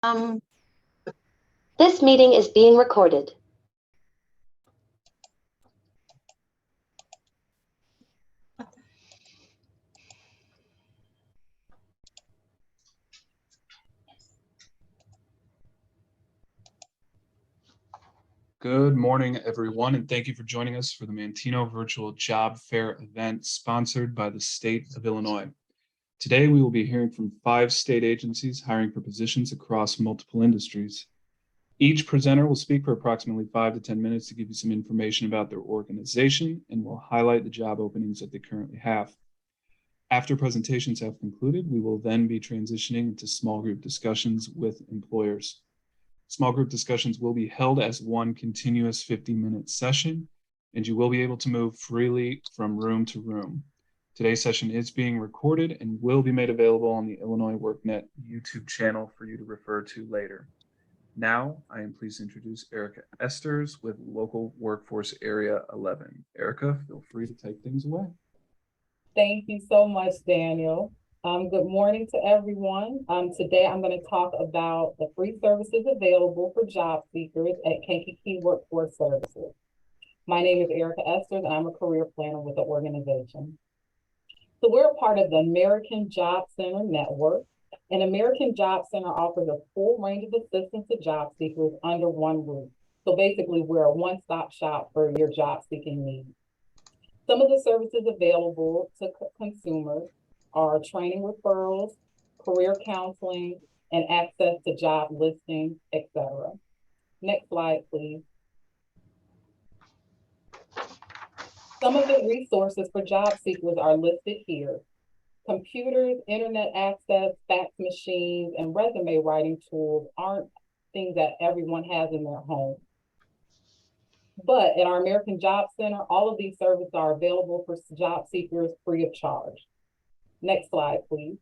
Um, this meeting is being recorded. Good morning, everyone, and thank you for joining us for the Manteno Virtual Job Fair event sponsored by the state of Illinois. Today, we will be hearing from 5 state agencies hiring for positions across multiple industries. Each presenter will speak for approximately 5 to 10 minutes to give you some information about their organization and will highlight the job openings that they currently have. After presentations have concluded, we will then be transitioning into small group discussions with employers. Small group discussions will be held as one continuous 50-minute session, and you will be able to move freely from room to room. Today's session is being recorded and will be made available on the Illinois workNet YouTube channel for you to refer to later. Now, I am pleased to introduce Erica Esters with Local Workforce Area 11. Erica, feel free to take things away. Thank you so much, Daniel. Good morning to everyone. Today I'm going to talk about the free services available for job seekers at Kankakee Workforce Services. My name is Erica Esters, and I'm a career planner with the organization. So we're a part of the American Job Center Network, and American Job Center offers a full range of assistance to job seekers under one roof. So basically, we're a one-stop shop for your job seeking needs. Some of the services available to consumers are training referrals, career counseling, and access to job listings, etc. Next slide, please. Some of the resources for job seekers are listed here. Computers, internet access, fax machines, and resume writing tools aren't things that everyone has in their home. But at our American Job Center, all of these services are available for job seekers free of charge. Next slide, please.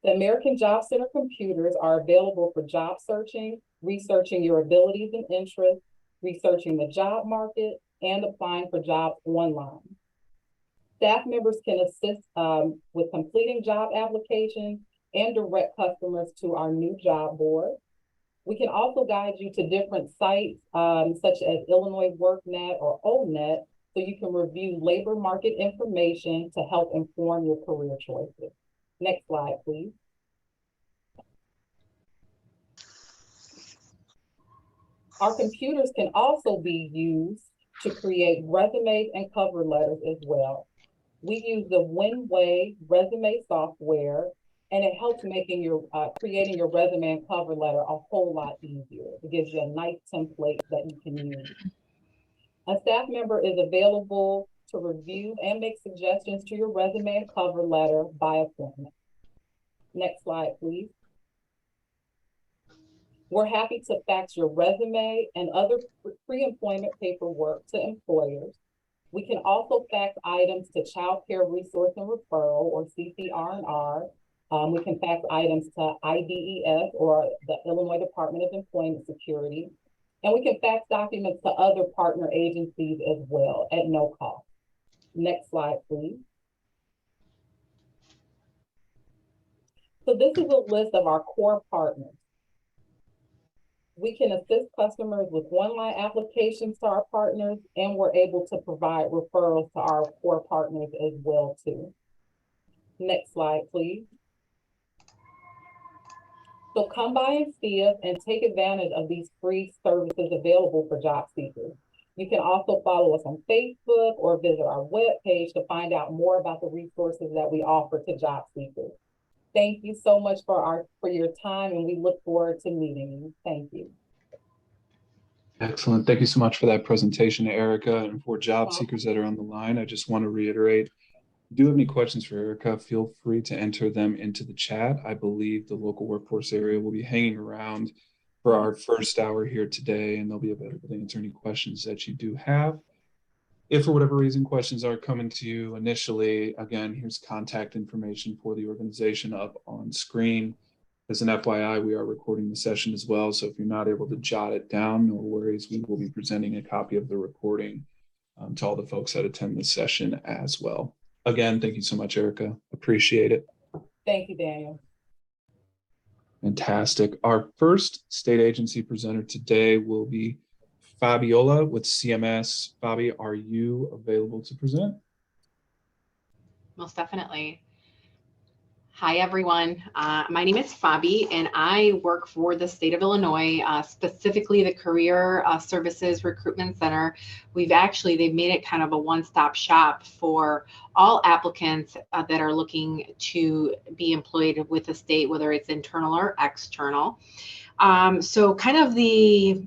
The American Job Center computers are available for job searching, researching your abilities and interests, researching the job market, and applying for jobs online. Staff members can assist with completing job applications and direct customers to our new job board. We can also guide you to different sites such as Illinois workNet or OLNet, so you can review labor market information to help inform your career choices. Next slide, please. Our computers can also be used to create resumes and cover letters as well. We use the Winway resume software, and it helps making your creating your resume and cover letter a whole lot easier. It gives you a nice template that you can use. A staff member is available to review and make suggestions to your resume and cover letter by appointment. Next slide, please. We're happy to fax your resume and other pre-employment paperwork to employers. We can also fax items to Child Care Resource and Referral, or CCR&R. We can fax items to IDES, or the Illinois Department of Employment Security. And we can fax documents to other partner agencies as well at no cost. Next slide, please. So this is a list of our core partners. We can assist customers with one-line applications to our partners, and we're able to provide referrals to our core partners as well too. Next slide, please. So come by and see us and take advantage of these free services available for job seekers. You can also follow us on Facebook or visit our webpage to find out more about the resources that we offer to job seekers. Thank you so much for your time, and we look forward to meeting you. Thank you. Excellent. Thank you so much for that presentation, Erica. And for job seekers that are on the line, I just want to reiterate, if you do have any questions for Erica, feel free to enter them into the chat. I believe the local workforce area will be hanging around for our first hour here today, and they'll be available to answer any questions that you do have. If for whatever reason questions are coming to you initially, again, here's contact information for the organization up on screen. As an FYI, we are recording the session as well, so if you're not able to jot it down, no worries. We will be presenting a copy of the recording to all the folks that attend this session as well. Again, thank you so much, Erica. Appreciate it. Thank you, Daniel. Fantastic. Our first state agency presenter today will be Fabiola with CMS. Fabi, are you available to present? Most definitely. Hi, everyone. My name is Fabi, and I work for the state of Illinois, specifically the Career Services Recruitment Center. They've made it kind of a one-stop shop for all applicants that are looking to be employed with the state, whether it's internal or external. So kind of the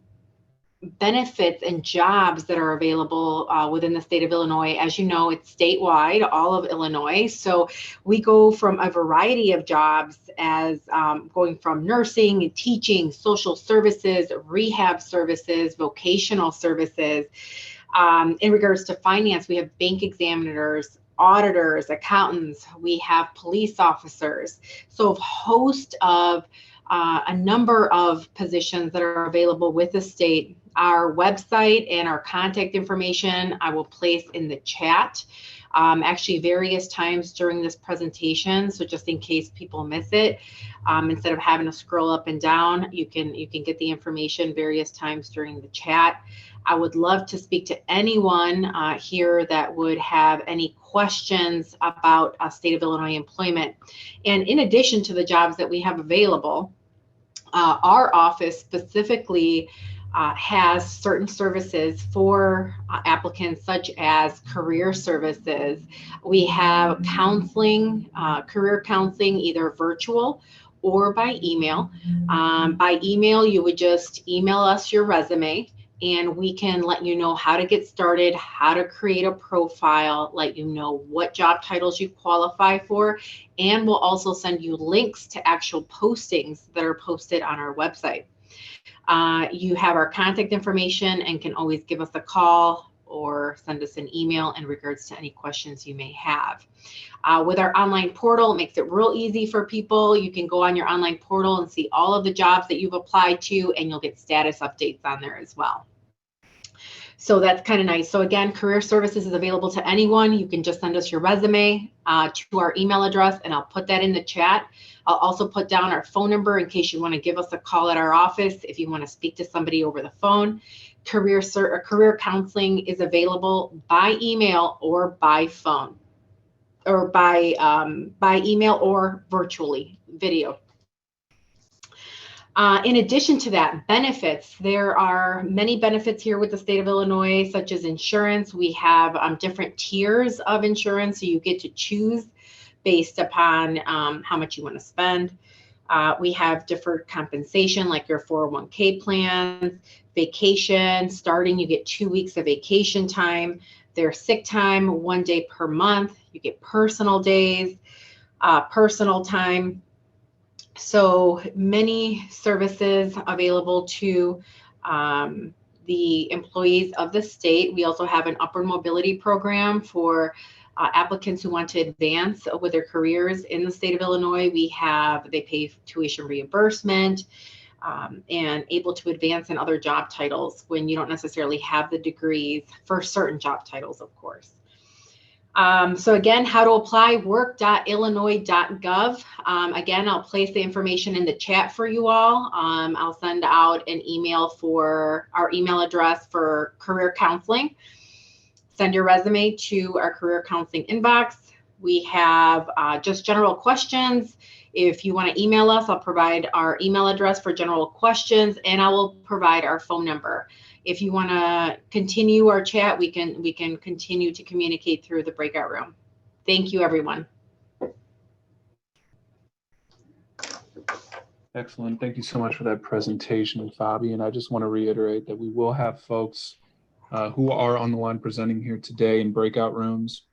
benefits and jobs that are available within the state of Illinois. As you know, it's statewide, all of Illinois. So we go from a variety of jobs as going from nursing, teaching, social services, rehab services, vocational services. In regards to finance, we have bank examiners, auditors, accountants, we have police officers. So a host of a number of positions that are available with the state. Our website and our contact information I will place in the chat, actually various times during this presentation. So just in case people miss it, instead of having to scroll up and down, you can get the information various times during the chat. I would love to speak to anyone here that would have any questions about state of Illinois employment. And in addition to the jobs that we have available, our office specifically has certain services for applicants, such as career services. We have counseling, career counseling, either virtual or by email. By email, you would just email us your resume, and we can let you know how to get started, how to create a profile, let you know what job titles you qualify for, and we'll also send you links to actual postings that are posted on our website. You have our contact information and can always give us a call or send us an email in regards to any questions you may have. With our online portal, it makes it real easy for people. You can go on your online portal and see all of the jobs that you've applied to, and you'll get status updates on there as well. So that's kind of nice. So again, career services is available to anyone. You can just send us your resume to our email address, and I'll put that in the chat. I'll also put down our phone number in case you want to give us a call at our office if you want to speak to somebody over the phone. Career counseling is available by email or by phone, or by email or virtually video. In addition to that, benefits. There are many benefits here with the state of Illinois, such as insurance. We have different tiers of insurance, so you get to choose based upon how much you want to spend. We have deferred compensation, like your 401k plans, vacation. Starting, you get 2 weeks of vacation time. There's sick time, 1 day per month. You get personal days, personal time. So many services available to the employees of the state. We also have an upward mobility program for applicants who want to advance with their careers in the state of Illinois. They pay tuition reimbursement and able to advance in other job titles when you don't necessarily have the degrees for certain job titles, of course. So again, how to apply, work.illinois.gov. Again, I'll place the information in the chat for you all. I'll send out an email for our email address for career counseling. Send your resume to our career counseling inbox. We have just general questions. If you want to email us, I'll provide our email address for general questions, and I will provide our phone number. If you want to continue our chat, we can continue to communicate through the breakout room. Thank you, everyone. Excellent. Thank you so much for that presentation, Fabi. And I just want to reiterate that we will have folks who are on the line presenting here today in breakout rooms.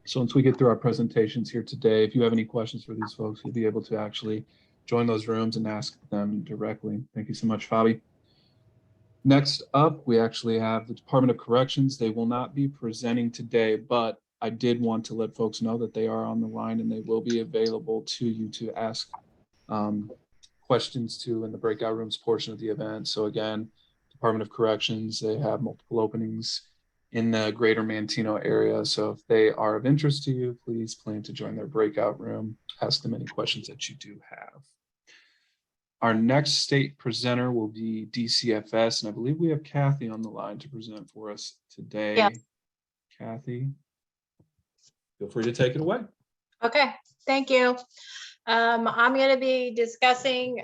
So once we get through our presentations here today, if you have any questions for these folks, you'll be able to actually join those rooms and ask them directly. Thank you so much, Fabi. Next up, we actually have the Department of Corrections. They will not be presenting today, but I did want to let folks know that they are on the line and they will be available to you to ask questions to in the breakout rooms portion of the event. So again, Department of Corrections, they have multiple openings in the greater Manteno area. So if they are of interest to you, please plan to join their breakout room. Ask them any questions that you do have. Our next state presenter will be DCFS, and I believe we have Kathy on the line to present for us today. Yes. Kathy, feel free to take it away. Okay, thank you. I'm going to be discussing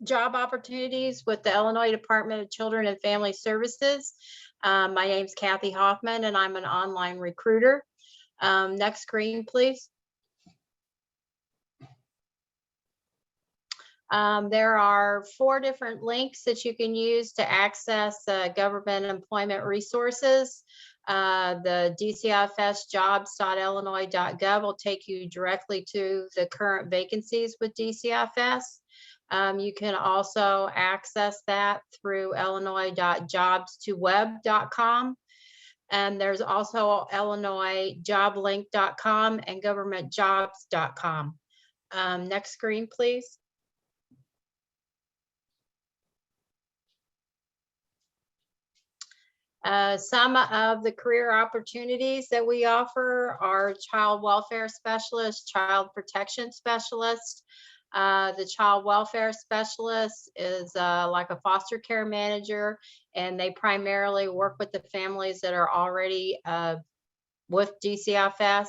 job opportunities with the Illinois Department of Children and Family Services. My name's Kathy Hoffman, and I'm an online recruiter. Next screen, please. There are 4 different links that you can use to access government employment resources. The DCFSjobs.illinois.gov will take you directly to the current vacancies with DCFS. You can also access that through illinois.jobs2web.com. And there's also illinoisjoblink.com and governmentjobs.com. Next screen, please. Some of the career opportunities that we offer are child welfare specialist, child protection specialist. The child welfare specialist is like a foster care manager, and they primarily work with the families that are already with DCFS.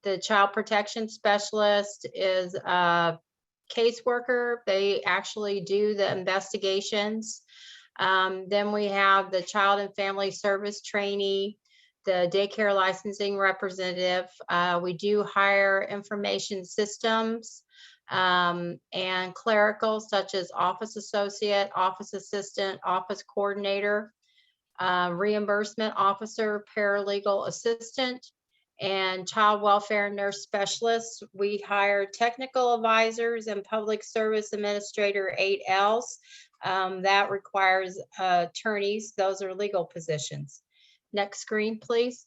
The child protection specialist is a caseworker. They actually do the investigations. Then we have the child and family service trainee, the daycare licensing representative. We do hire information systems and clerical, such as office associate, office assistant, office coordinator, reimbursement officer, paralegal assistant, and child welfare nurse specialists. We hire technical advisors and public service administrator 8Ls. That requires attorneys. Those are legal positions. Next screen, please.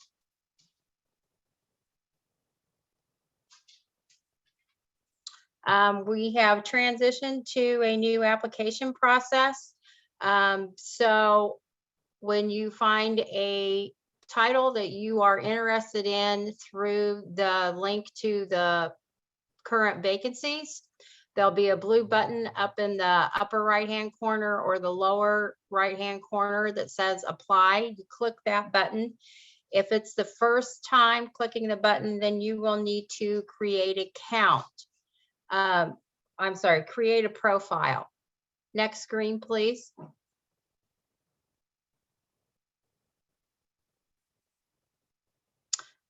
We have transitioned to a new application process. So when you find a title that you are interested in through the link to the current vacancies, there'll be a blue button up in the upper right-hand corner or the lower right-hand corner that says apply. You click that button. If it's the first time clicking the button, then you will need to create an account. Create a profile. Next screen, please.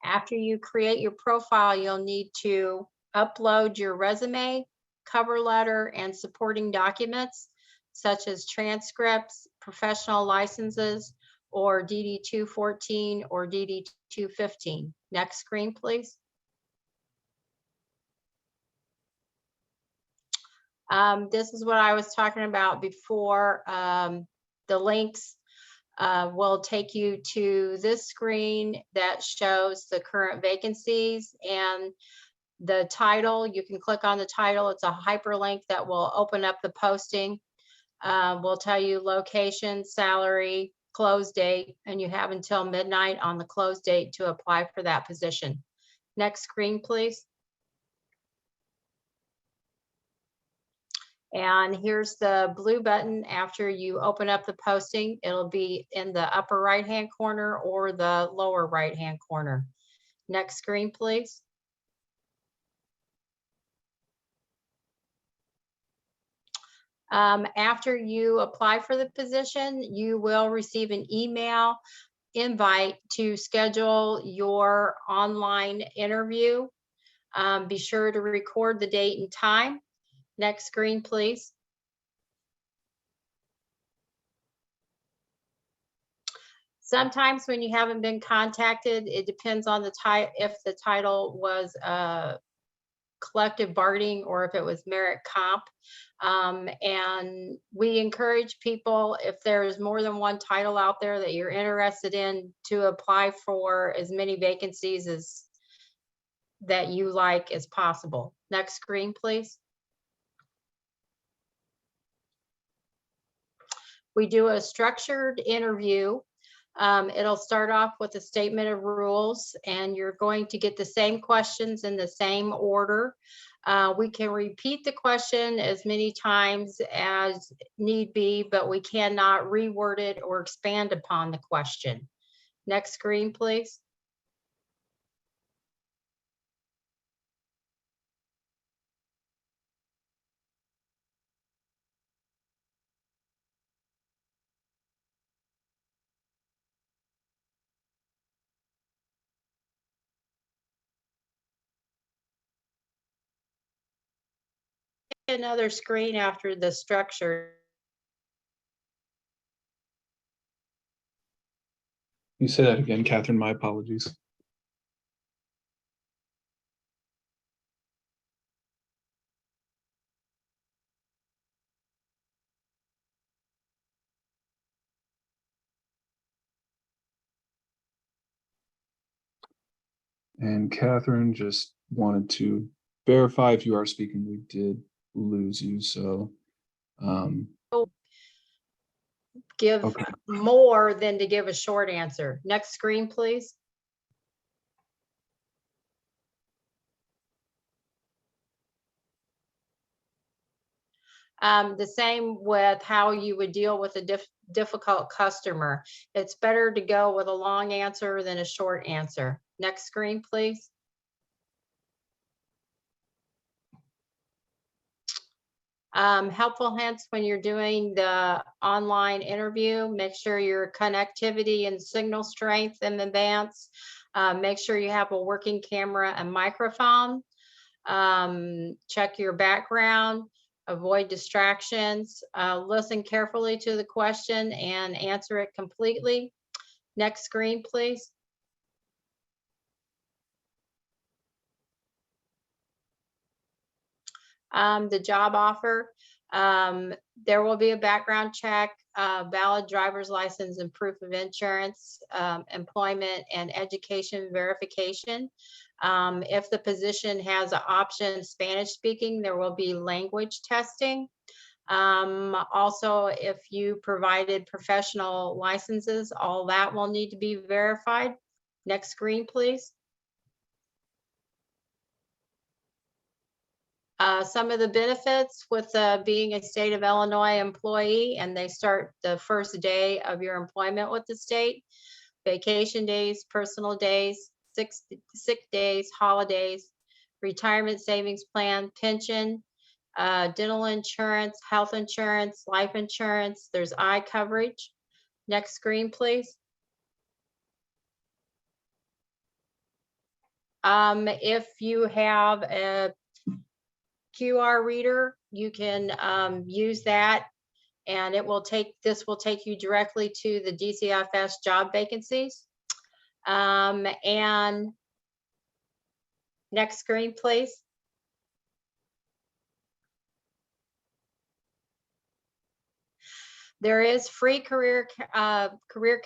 After you create your profile, you'll need to upload your resume, cover letter, and supporting documents, such as transcripts, professional licenses, or DD-214 or DD-215. Next screen, please. This is what I was talking about before. The links will take you to this screen that shows the current vacancies and the title. You can click on the title. It's a hyperlink that will open up the posting. We'll tell you location, salary, close date, and you have until midnight on the close date to apply for that position. Next screen, please. And here's the blue button. After you open up the posting, it'll be in the upper right-hand corner or the lower right-hand corner. Next screen, please. After you apply for the position, you will receive an email invite to schedule your online interview. Be sure to record the date and time. Next screen, please. Sometimes when you haven't been contacted, it depends on the type, if the title was collective bargaining or if it was merit comp. And we encourage people, if there's more than one title out there that you're interested in, to apply for as many vacancies as that you like as possible. Next screen, please. We do a structured interview. It'll start off with a statement of rules, and you're going to get the same questions in the same order. We can repeat the question as many times as need be, but we cannot reword it or expand upon the question. Next screen, please. Another screen after the structure. You say that again, Catherine, my apologies. And Catherine, just wanted to verify if you are speaking, we did lose you, so. Give Okay. more than to give a short answer. Next screen, please. The same with how you would deal with a difficult customer. It's better to go with a long answer than a short answer. Next screen, please. Helpful hints when you're doing the online interview. Make sure your connectivity and signal strength in advance. Make sure you have a working camera and microphone. Check your background. Avoid distractions. Listen carefully to the question and answer it completely. Next screen, please. The job offer. There will be a background check, valid driver's license and proof of insurance, employment and education verification. If the position has an option Spanish speaking, there will be language testing. Also, if you provided professional licenses, all that will need to be verified. Next screen, please. Some of the benefits with being a state of Illinois employee, and they start the first day of your employment with the state. Vacation days, personal days, sick days, holidays, retirement savings plan, pension, dental insurance, health insurance, life insurance. There's eye coverage. Next screen, please. If you have a QR reader, you can use that, and this will take you directly to the DCFS job vacancies. And next screen, please. There is free career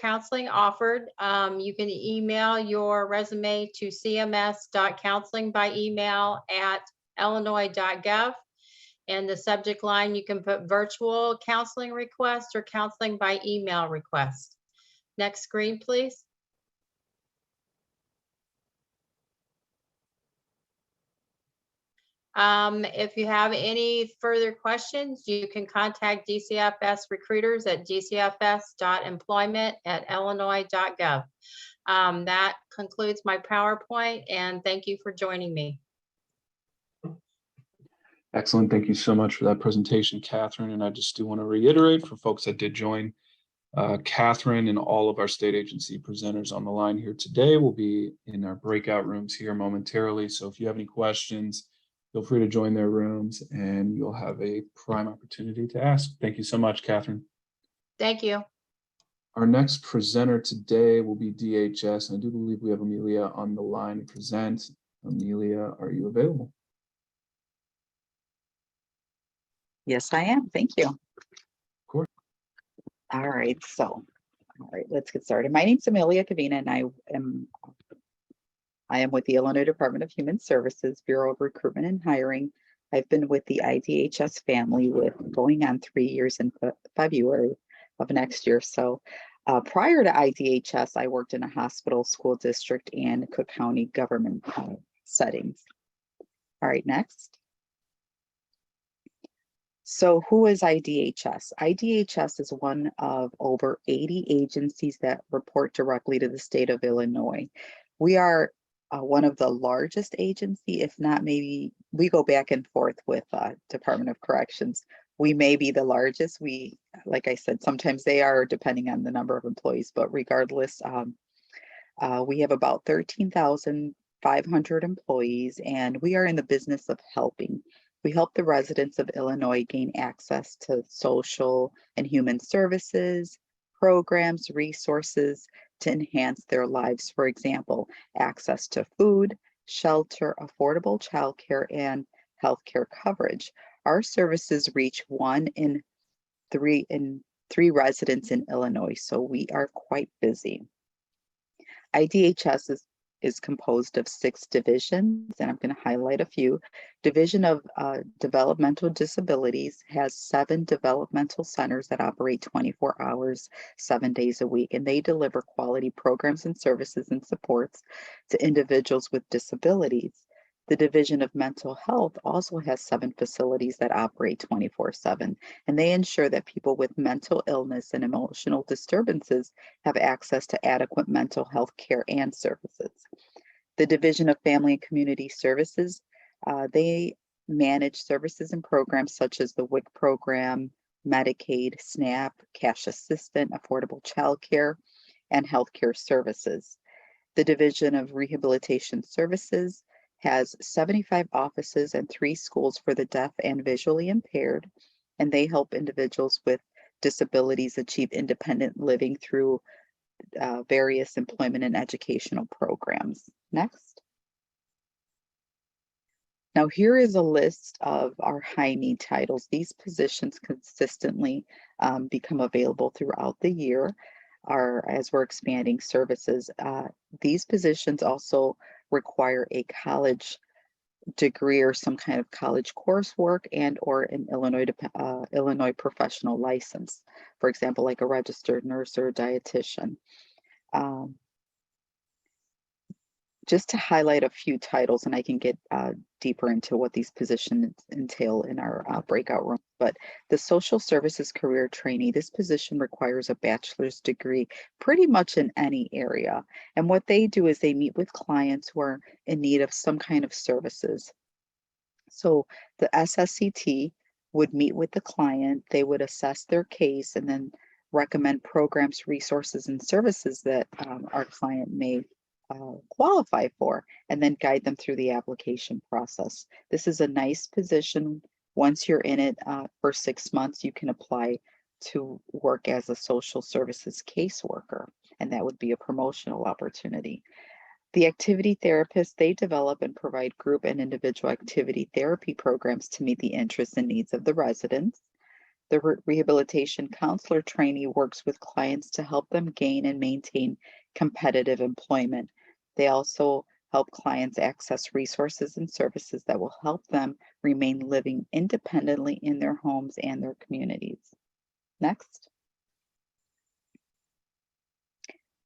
counseling offered. You can email your resume to cms.counseling by email at illinois.gov. In the subject line, you can put virtual counseling request or counseling by email request. Next screen, please. If you have any further questions, you can contact DCFS recruiters at dcfs.employment@illinois.gov. That concludes my PowerPoint, and thank you for joining me. Excellent. Thank you so much for that presentation, Catherine. And I just do want to reiterate for folks that did join, Catherine and all of our state agency presenters on the line here today will be in our breakout rooms here momentarily. So if you have any questions, feel free to join their rooms and you'll have a prime opportunity to ask. Thank you so much, Catherine. Thank you. Our next presenter today will be DHS. And I do believe we have Amelia on the line to present. Amelia, are you available? Yes, I am. Thank you. Of course. All right. Let's get started. My name's Amelia Kavina, and I am with the Illinois Department of Human Services, Bureau of Recruitment and Hiring. I've been with the IDHS family with going on 3 years in February of next year. So Prior to IDHS, I worked in a hospital, school district, and Cook County government settings. All right, next. So who is IDHS? IDHS is one of over 80 agencies that report directly to the state of Illinois. We are one of the largest agency, if not maybe, we go back and forth with Department of Corrections. We may be the largest. We, like I said, sometimes they are depending on the number of employees, but regardless, we have about 13,500 employees, and we are in the business of helping. We help the residents of Illinois gain access to social and human services, programs, resources to enhance their lives. For example, access to food, shelter, affordable childcare, and healthcare coverage. Our services reach 1 in 3 residents in Illinois, so we are quite busy. IDHS is composed of 6 divisions, and I'm going to highlight a few. Division of Developmental Disabilities has 7 developmental centers that operate 24 hours, 7 days a week, and they deliver quality programs and services and supports to individuals with disabilities. The Division of Mental Health also has 7 facilities that operate 24/7, and they ensure that people with mental illness and emotional disturbances have access to adequate mental health care and services. The Division of Family and Community Services, they manage services and programs such as the WIC program, Medicaid, SNAP, cash assistant, affordable childcare, and healthcare services. The Division of Rehabilitation Services has 75 offices and 3 schools for the deaf and visually impaired, and they help individuals with disabilities achieve independent living through various employment and educational programs. Next. Now here is a list of our high need titles. These positions consistently become available throughout the year as we're expanding services. These positions also require a college degree or some kind of college coursework and or an Illinois professional license. For example, like a registered nurse or a dietitian. Just to highlight a few titles, and I can get deeper into what these positions entail in our breakout room, but the social services career trainee, this position requires a bachelor's degree pretty much in any area. And what they do is they meet with clients who are in need of some kind of services. So the SSCT would meet with the client, they would assess their case and then recommend programs, resources, and services that our client may qualify for, and then guide them through the application process. This is a nice position. Once you're in it for 6 months, you can apply to work as a social services caseworker, and that would be a promotional opportunity. The activity therapists, they develop and provide group and individual activity therapy programs to meet the interests and needs of the residents. The rehabilitation counselor trainee works with clients to help them gain and maintain competitive employment. They also help clients access resources and services that will help them remain living independently in their homes and their communities. Next.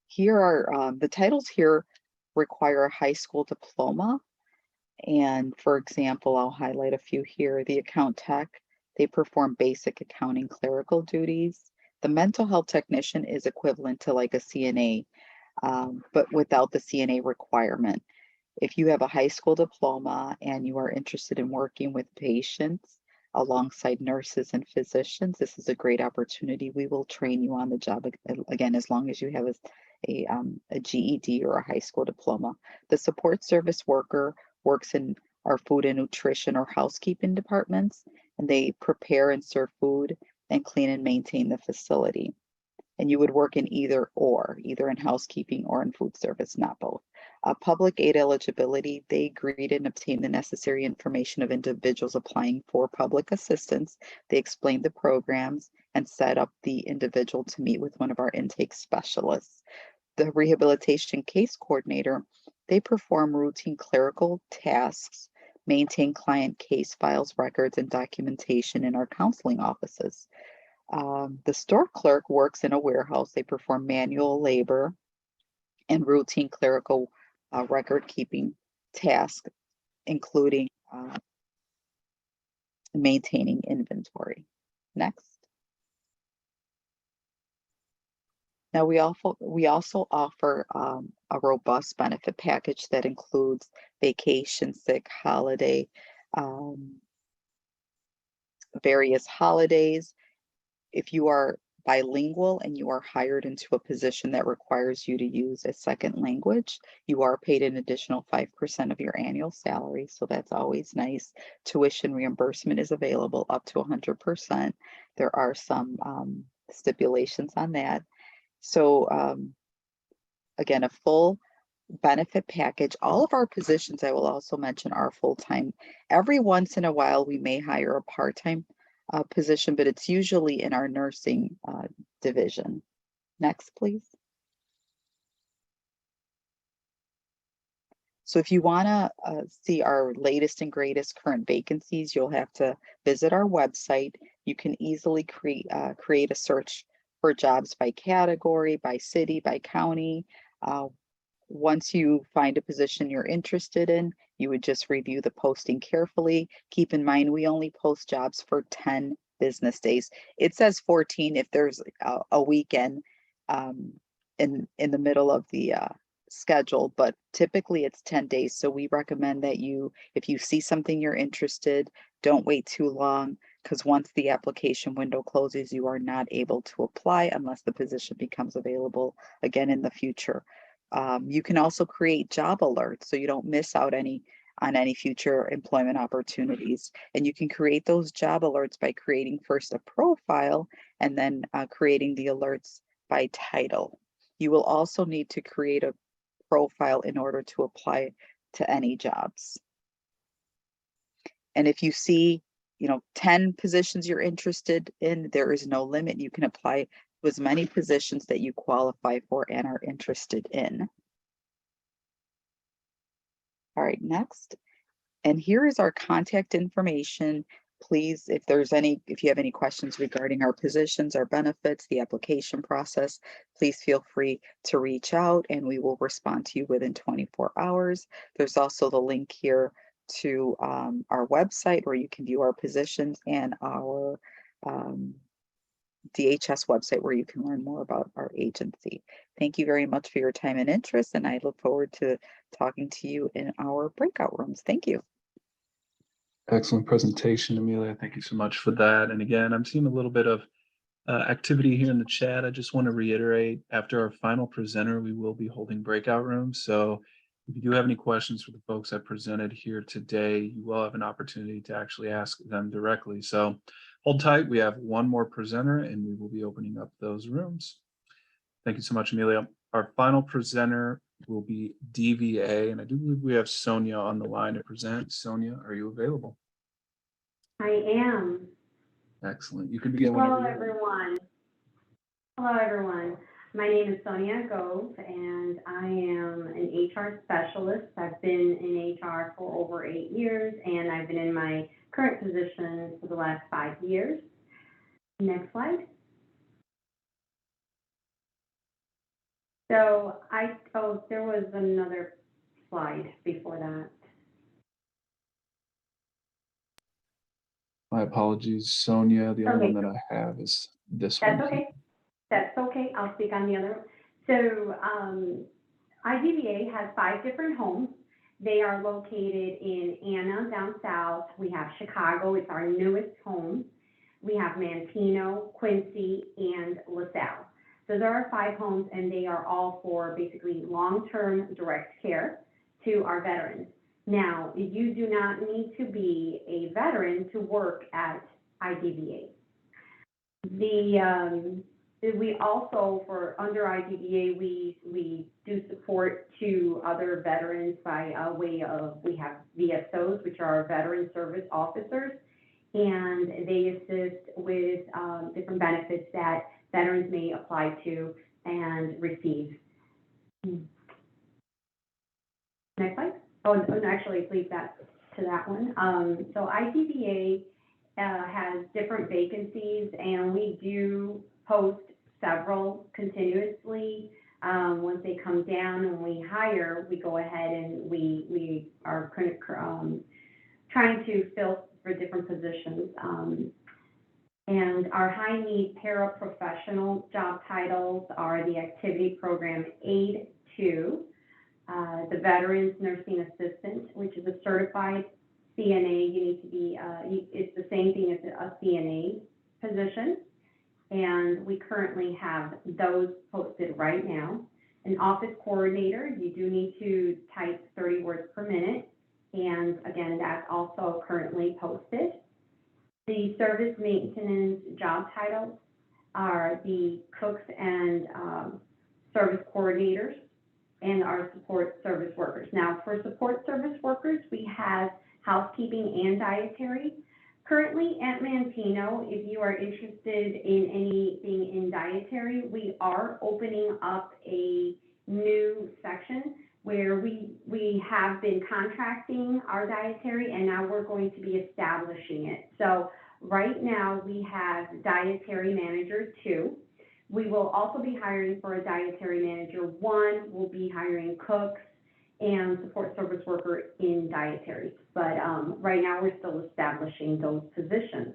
Here are the titles here require a high school diploma. And for example, I'll highlight a few here. The account tech, they perform basic accounting clerical duties. The mental health technician is equivalent to like a CNA, but without the CNA requirement. If you have a high school diploma and you are interested in working with patients alongside nurses and physicians, this is a great opportunity. We will train you on the job again, as long as you have a GED or a high school diploma. The support service worker works in our food and nutrition or housekeeping departments, and they prepare and serve food and clean and maintain the facility. And you would work in either in housekeeping or in food service, not both. Public aid eligibility, they greet and obtain the necessary information of individuals applying for public assistance. They explain the programs and set up the individual to meet with one of our intake specialists. The rehabilitation case coordinator, they perform routine clerical tasks, maintain client case files, records, and documentation in our counseling offices. The store clerk works in a warehouse. They perform manual labor and routine clerical record keeping tasks, including maintaining inventory. Next. Now we also offer a robust benefit package that includes vacation, sick, holiday, various holidays. If you are bilingual and you are hired into a position that requires you to use a second language, you are paid an additional 5% of your annual salary. So that's always nice. Tuition reimbursement is available up to 100%. There are some stipulations on that. So again, a full benefit package. All of our positions, I will also mention, are full-time. Every once in a while, we may hire a part-time position, but it's usually in our nursing division. Next, please. So if you want to see our latest and greatest current vacancies, you'll have to visit our website. You can easily create a search for jobs by category, by city, by county. Once you find a position you're interested in, you would just review the posting carefully. Keep in mind, we only post jobs for 10 business days. It says 14 if there's a weekend in the middle of the schedule, but typically it's 10 days. So we recommend that if you see something you're interested, don't wait too long, because once the application window closes, you are not able to apply unless the position becomes available again in the future. You can also create job alerts so you don't miss out on any future employment opportunities. And you can create those job alerts by creating first a profile and then creating the alerts by title. You will also need to create a profile in order to apply to any jobs. And if you see, 10 positions you're interested in, there is no limit. You can apply to as many positions that you qualify for and are interested in. All right, next. And here is our contact information. Please, if you have any questions regarding our positions, our benefits, the application process, please feel free to reach out and we will respond to you within 24 hours. There's also the link here to our website where you can view our positions and our DHS website where you can learn more about our agency. Thank you very much for your time and interest, and I look forward to talking to you in our breakout rooms. Thank you. Excellent presentation, Amelia. Thank you so much for that. And again, I'm seeing a little bit of activity here in the chat. I just want to reiterate, after our final presenter, we will be holding breakout rooms. So if you do have any questions for the folks I presented here today, you will have an opportunity to actually ask them directly. So hold tight. We have one more presenter and we will be opening up those rooms. Thank you so much, Amelia. Our final presenter will be DVA, and I do believe we have Sonia on the line to present. Sonia, are you available? I am. Excellent. You can begin whenever Hello, you're ready. everyone. Hello, everyone. My name is Sonia Gove, and I am an HR specialist. I've been in HR for over 8 years, and I've been in my current position for the last 5 years. Next slide. So there was another slide before that. My apologies, Sonia. The only Okay. one that I have is this That's one. okay. That's okay. I'll speak on the other one. So IDVA has 5 different homes. They are located in Anna down south. We have Chicago. It's our newest home. We have Manteno, Quincy, and LaSalle. So there are 5 homes, and they are all for basically long-term direct care to our veterans. Now, you do not need to be a veteran to work at IDVA. We also, for under IDVA, we do support to other veterans by way of, we have VSOs, which are Veteran Service Officers, and they assist with different benefits that veterans may apply to and receive. Next slide. Oh, and actually, please that to that one. So IDVA has different vacancies, and we do post several continuously. Once they come down and we hire, we go ahead and we are trying to fill for different positions. And our high need paraprofessional job titles are the Activity Program Aide 2, the Veterans Nursing Assistant, which is a certified CNA. You need to be, it's the same thing as a CNA position. And we currently have those posted right now. An office coordinator, you do need to type 30 words per minute. And again, that's also currently posted. The service maintenance job titles are the cooks and service coordinators and our support service workers. Now, for support service workers, we have housekeeping and dietary. Currently at Manteno, if you are interested in anything in dietary, we are opening up a new section where we have been contracting our dietary, and now we're going to be establishing it. So right now we have dietary manager 2. We will also be hiring for a dietary manager 1. We'll be hiring cooks and support service worker in dietary. But right now we're still establishing those positions.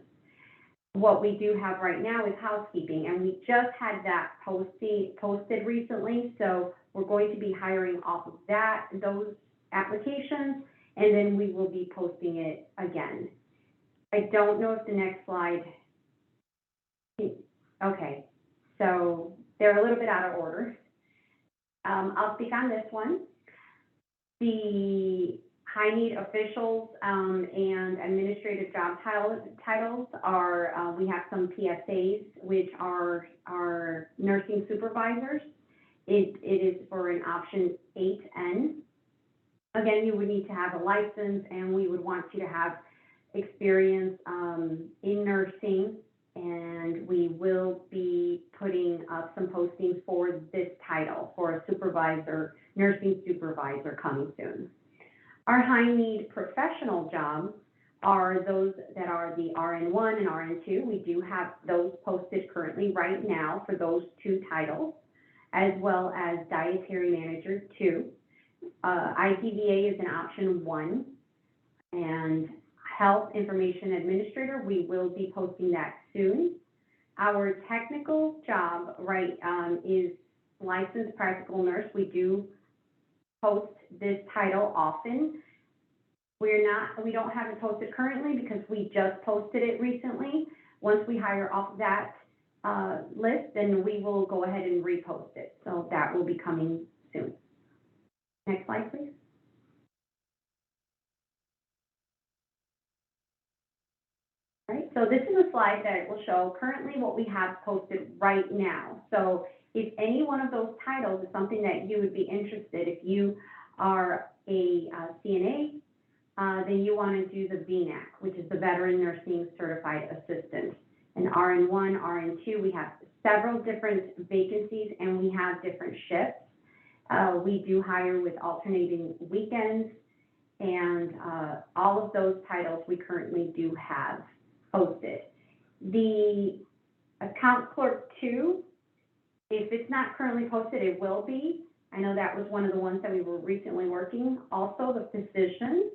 What we do have right now is housekeeping, and we just had that posted recently. So we're going to be hiring off of those applications, and then we will be posting it again. I don't know if the next slide, okay, so they're a little bit out of order. I'll speak on this one. The high need officials and administrative job titles are, we have some PSAs, which are our nursing supervisors. It is for an option 8N. Again, you would need to have a license, and we would want you to have experience in nursing, and we will be putting up some postings for this title for a supervisor, nursing supervisor, coming soon. Our high need professional jobs are those that are the RN1 and RN2. We do have those posted currently right now for those 2 titles, as well as dietary manager 2. IDVA is an option 1, and health information administrator, we will be posting that soon. Our technical job, is licensed practical nurse. We do post this title often. We don't have it posted currently because we just posted it recently. Once we hire off that list, then we will go ahead and repost it. So that will be coming soon. Next slide, please. All right, so this is a slide that will show currently what we have posted right now. So if any one of those titles is something that you would be interested, if you are a CNA, then you want to do the VNAC, which is the Veteran Nursing Certified Assistant. And RN1, RN2, we have several different vacancies, and we have different shifts. We do hire with alternating weekends, and all of those titles we currently do have posted. The account clerk 2, if it's not currently posted, it will be. I know that was one of the ones that we were recently working. Also, the physician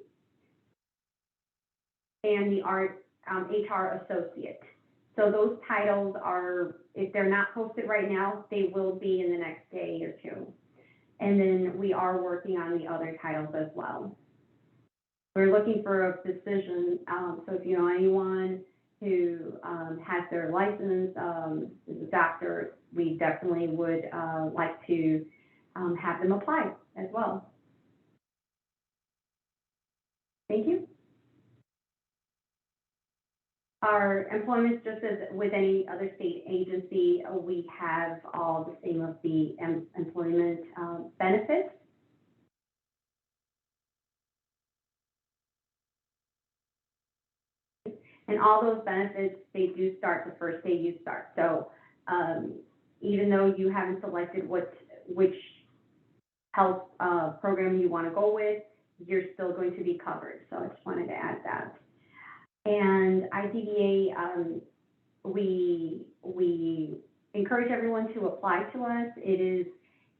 and the HR associate. So those titles are, if they're not posted right now, they will be in the next day or 2. And then we are working on the other titles as well. We're looking for a physician, so if you know anyone who has their license, is a doctor, we definitely would like to have them apply as well. Thank you. Our employment, just as with any other state agency, we have all the same of the employment benefits. And all those benefits, they do start the first day you start. So even though you haven't selected which health program you want to go with, you're still going to be covered. So I just wanted to add that. And IDVA, we encourage everyone to apply to us. It is,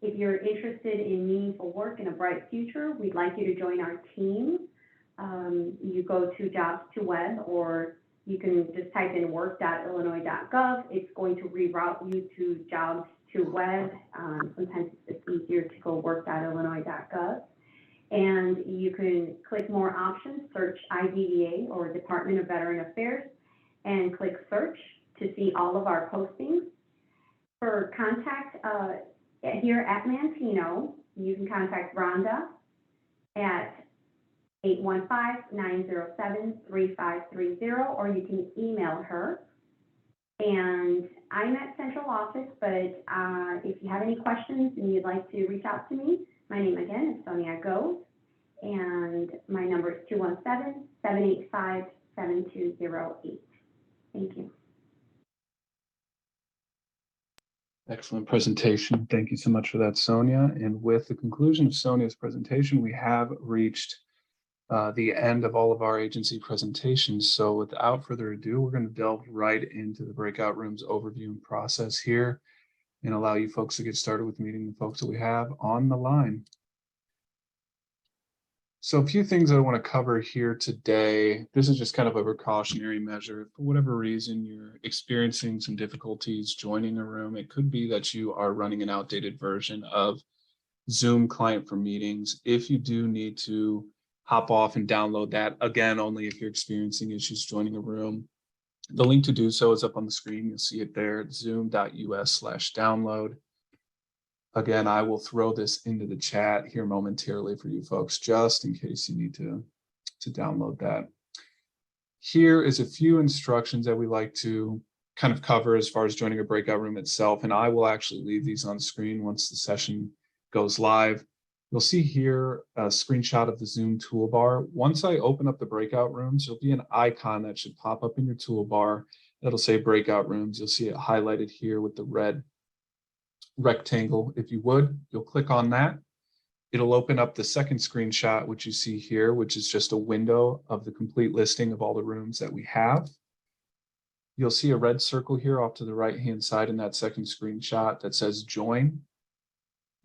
if you're interested in meaningful work and a bright future, we'd like you to join our team. You go to Jobs to Web, or you can just type in work.illinois.gov. It's going to reroute you to Jobs to Web. Sometimes it's just easier to go work.illinois.gov. And you can click more options, search IDVA or Department of Veteran Affairs, and click search to see all of our postings. For contact here at Manteno, you can contact Rhonda at 815-907-3530, or you can email her. And I'm at central office, but if you have any questions and you'd like to reach out to me, my name again is Sonia Goes, and my number is 217-785-7208. Thank you. Excellent presentation. Thank you so much for that, Sonia. And with the conclusion of Sonia's presentation, we have reached the end of all of our agency presentations. So without further ado, we're going to delve right into the breakout rooms overview and process here and allow you folks to get started with meeting the folks that we have on the line. So a few things I want to cover here today. This is just kind of a precautionary measure. If for whatever reason you're experiencing some difficulties joining a room, it could be that you are running an outdated version of Zoom client for meetings. If you do need to hop off and download that, again, only if you're experiencing issues joining a room. The link to do so is up on the screen. You'll see it there at zoom.us/download. Again, I will throw this into the chat here momentarily for you folks, just in case you need to download that. Here is a few instructions that we like to kind of cover as far as joining a breakout room itself, and I will actually leave these on screen once the session goes live. You'll see here a screenshot of the Zoom toolbar. Once I open up the breakout rooms, there'll be an icon that should pop up in your toolbar. That'll say breakout rooms. You'll see it highlighted here with the red rectangle. If you would, you'll click on that. It'll open up the second screenshot, which you see here, which is just a window of the complete listing of all the rooms that we have. You'll see a red circle here off to the right-hand side in that second screenshot that says join.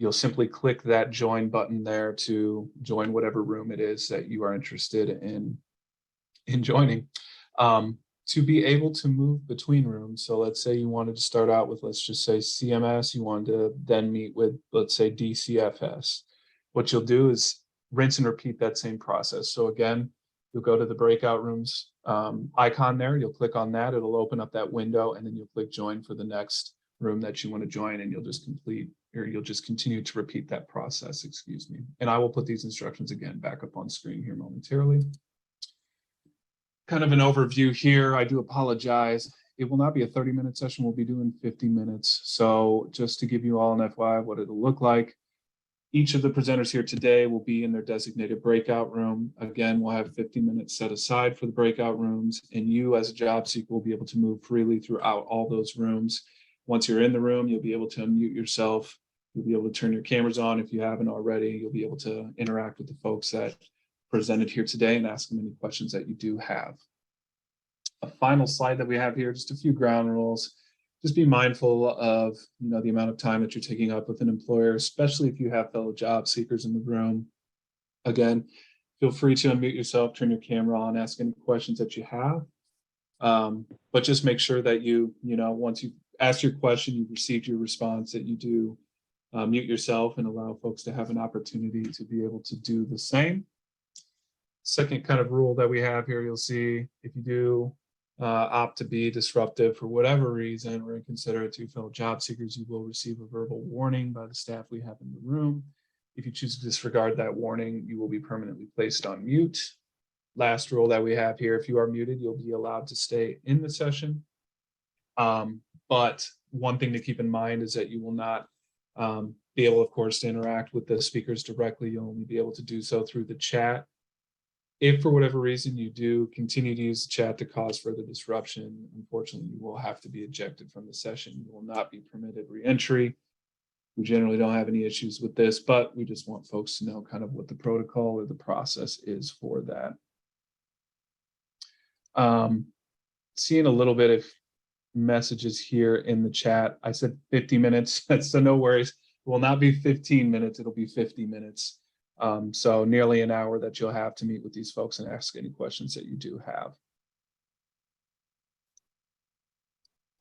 You'll simply click that join button there to join whatever room it is that you are interested in joining. To be able to move between rooms, so let's say you wanted to start out with, let's just say CMS, you wanted to then meet with, let's say DCFS. What you'll do is rinse and repeat that same process. So again, you'll go to the breakout rooms icon there, you'll click on that, it'll open up that window, and then you'll click join for the next room that you want to join, and you'll just continue to repeat that process, excuse me. And I will put these instructions again back up on screen here momentarily. Kind of an overview here. I do apologize. It will not be a 30-minute session. We'll be doing 50 minutes. So just to give you all an FYI what it'll look like, each of the presenters here today will be in their designated breakout room. Again, we'll have 50 minutes set aside for the breakout rooms, and you as a job seeker will be able to move freely throughout all those rooms. Once you're in the room, you'll be able to unmute yourself. You'll be able to turn your cameras on if you haven't already. You'll be able to interact with the folks that presented here today and ask them any questions that you do have. A final slide that we have here, just a few ground rules. Just be mindful of the amount of time that you're taking up with an employer, especially if you have fellow job seekers in the room. Again, feel free to unmute yourself, turn your camera on, ask any questions that you have. But just make sure that once you ask your question, you've received your response, that you do mute yourself and allow folks to have an opportunity to be able to do the same. Second kind of rule that we have here, you'll see if you do opt to be disruptive for whatever reason or inconsiderate to fellow job seekers, you will receive a verbal warning by the staff we have in the room. If you choose to disregard that warning, you will be permanently placed on mute. Last rule that we have here, if you are muted, you'll be allowed to stay in the session. But one thing to keep in mind is that you will not be able, of course, to interact with the speakers directly. You'll only be able to do so through the chat. If for whatever reason you do continue to use the chat to cause further disruption, unfortunately, you will have to be ejected from the session. You will not be permitted re-entry. We generally don't have any issues with this, but we just want folks to know kind of what the protocol or the process is for that. Seeing a little bit of messages here in the chat. I said 50 minutes, so no worries. It will not be 15 minutes, it'll be 50 minutes. So nearly an hour that you'll have to meet with these folks and ask any questions that you do have.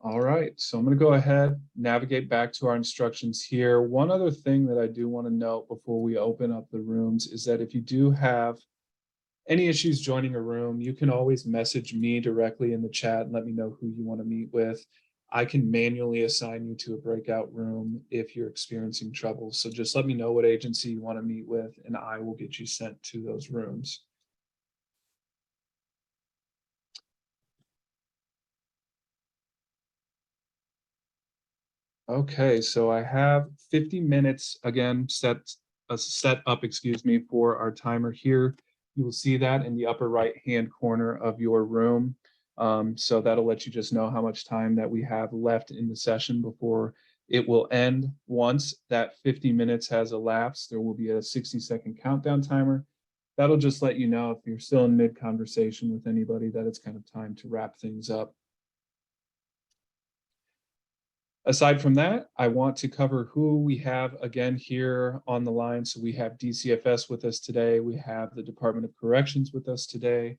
All right, so I'm going to go ahead, navigate back to our instructions here. One other thing that I do want to note before we open up the rooms is that if you do have any issues joining a room, you can always message me directly in the chat and let me know who you want to meet with. I can manually assign you to a breakout room if you're experiencing trouble. So just let me know what agency you want to meet with, and I will get you sent to those rooms. Okay, so I have 50 minutes again set up, excuse me, for our timer here. You will see that in the upper right-hand corner of your room. So that'll let you just know how much time that we have left in the session before it will end. Once that 50 minutes has elapsed, there will be a 60-second countdown timer. That'll just let you know if you're still in mid-conversation with anybody that it's kind of time to wrap things up. Aside from that, I want to cover who we have again here on the line. So we have DCFS with us today. We have the Department of Corrections with us today,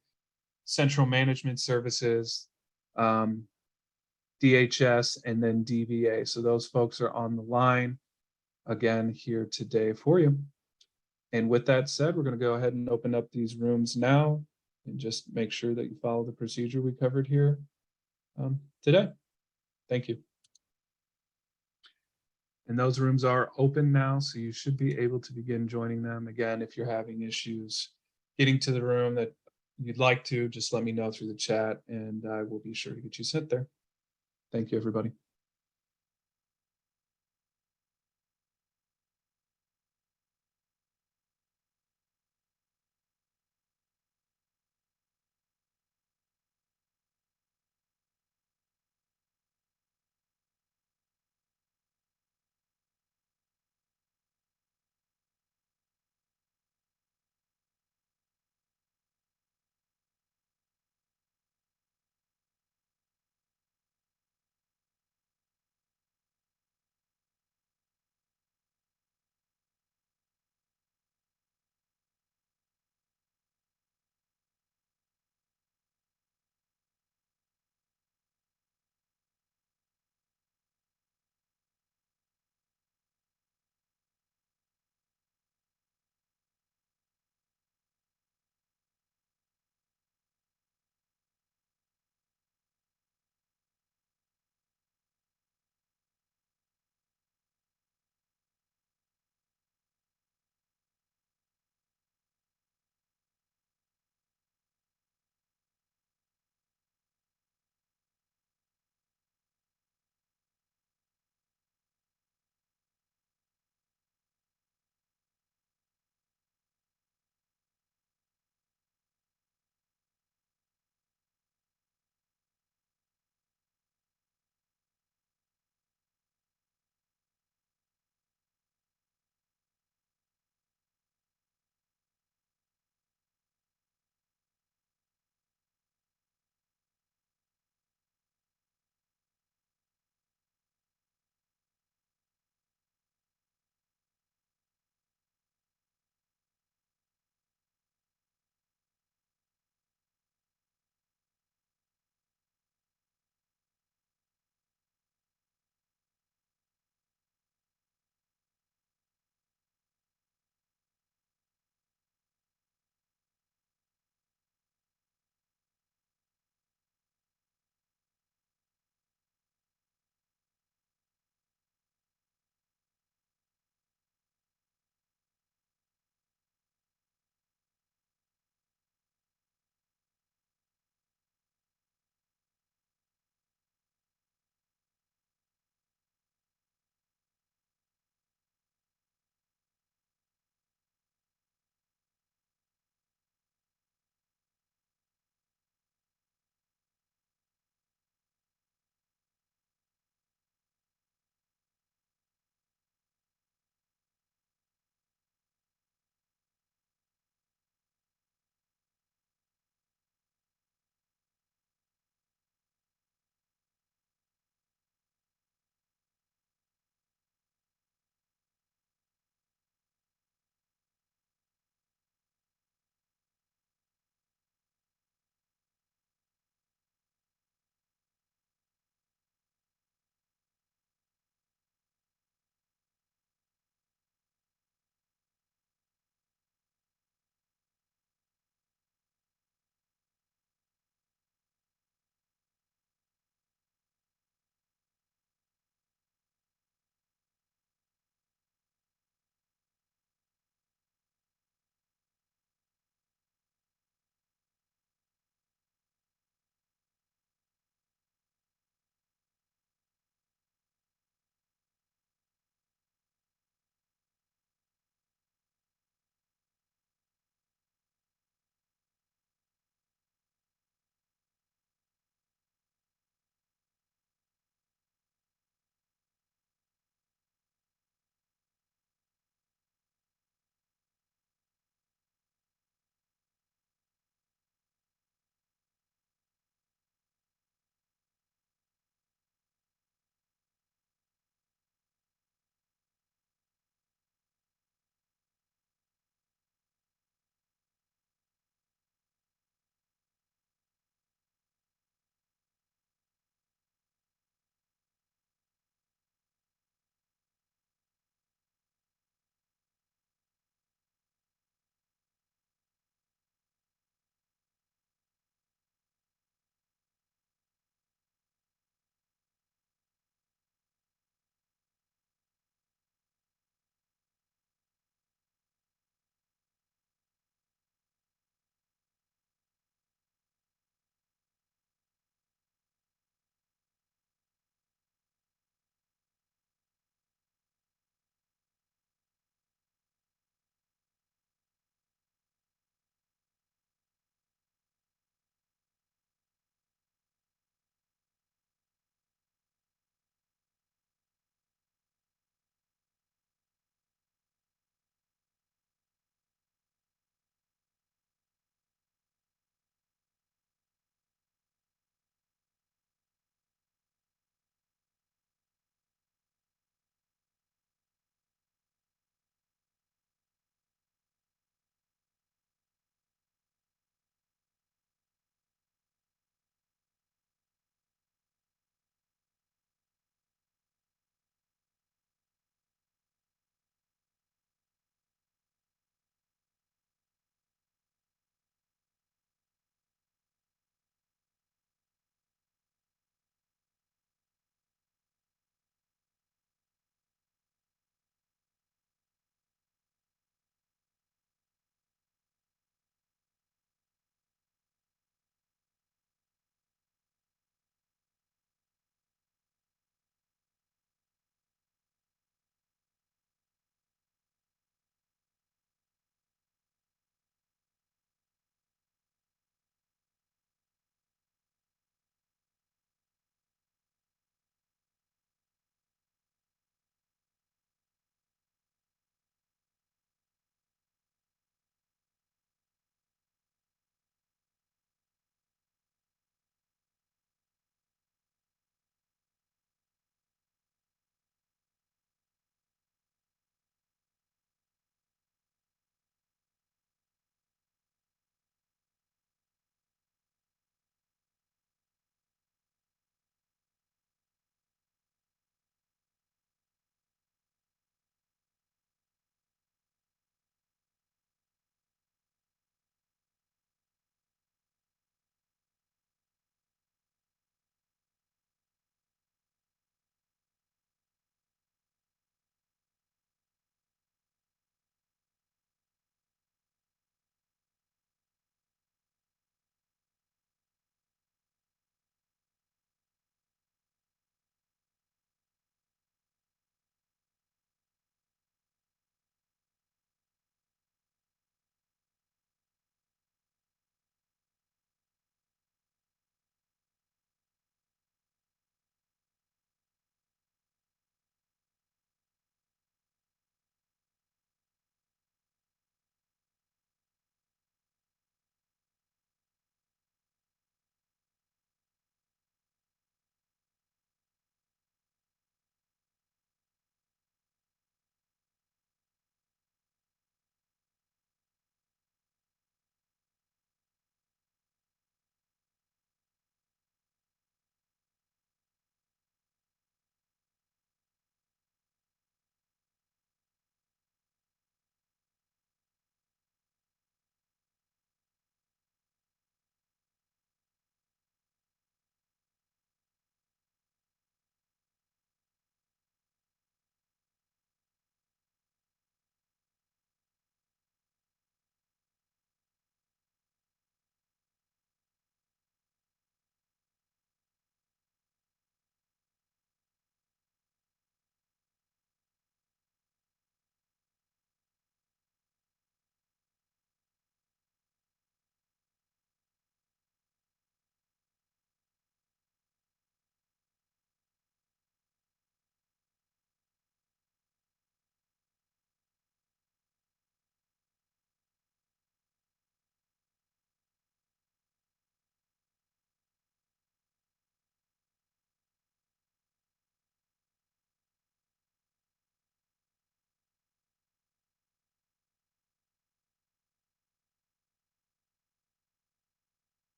Central Management Services, DHS, and then DVA. So those folks are on the line again here today for you. And with that said, we're going to go ahead and open up these rooms now and just make sure that you follow the procedure we covered here today. Thank you. And those rooms are open now, so you should be able to begin joining them. Again, if you're having issues getting to the room that you'd like to, just let me know through the chat and I will be sure to get you sent there. Thank you, everybody.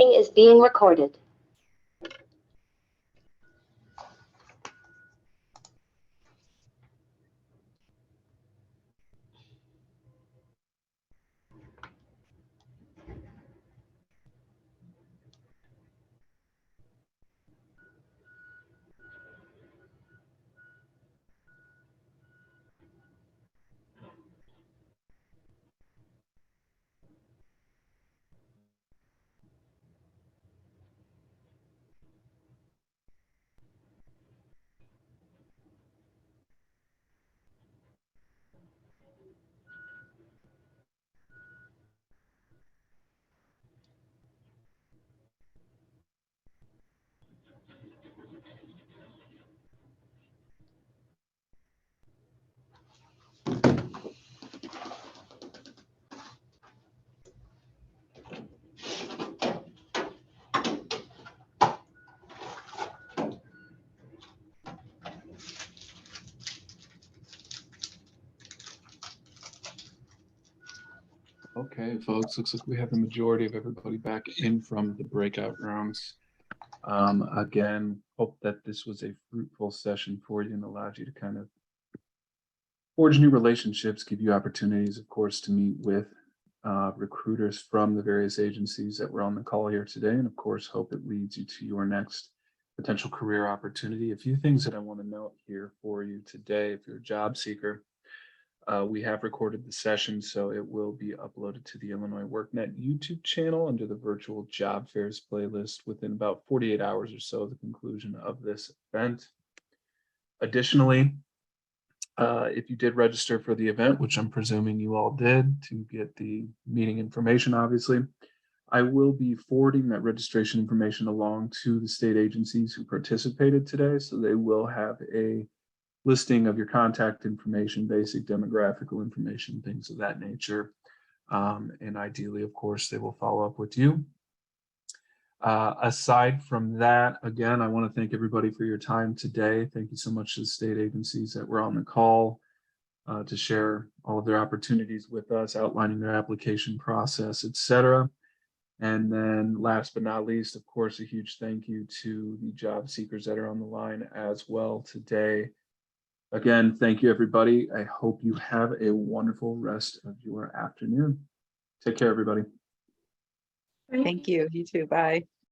meeting is being recorded. Okay, folks, looks like we have the majority of everybody back in from the breakout rooms. Again, hope that this was a fruitful session for you and allowed you to kind of forge new relationships, give you opportunities, of course, to meet with recruiters from the various agencies that were on the call here today. And of course, hope it leads you to your next potential career opportunity. A few things that I want to note here for you today, if you're a job seeker. We have recorded the session, so it will be uploaded to the Illinois WorkNet YouTube channel under the virtual job fairs playlist within about 48 hours or so of the conclusion of this event. Additionally, if you did register for the event, which I'm presuming you all did to get the meeting information, obviously, I will be forwarding that registration information along to the state agencies who participated today, so they will have a listing of your contact information, basic demographical information, things of that nature. And ideally, of course, they will follow up with you. Aside from that, again, I want to thank everybody for your time today. Thank you so much to the state agencies that were on the call to share all of their opportunities with us, outlining their application process, etc. And then last but not least, of course, a huge thank you to the job seekers that are on the line as well today. Again, thank you, everybody. I hope you have a wonderful rest of your afternoon. Take care, everybody. Thank you. You too. Bye.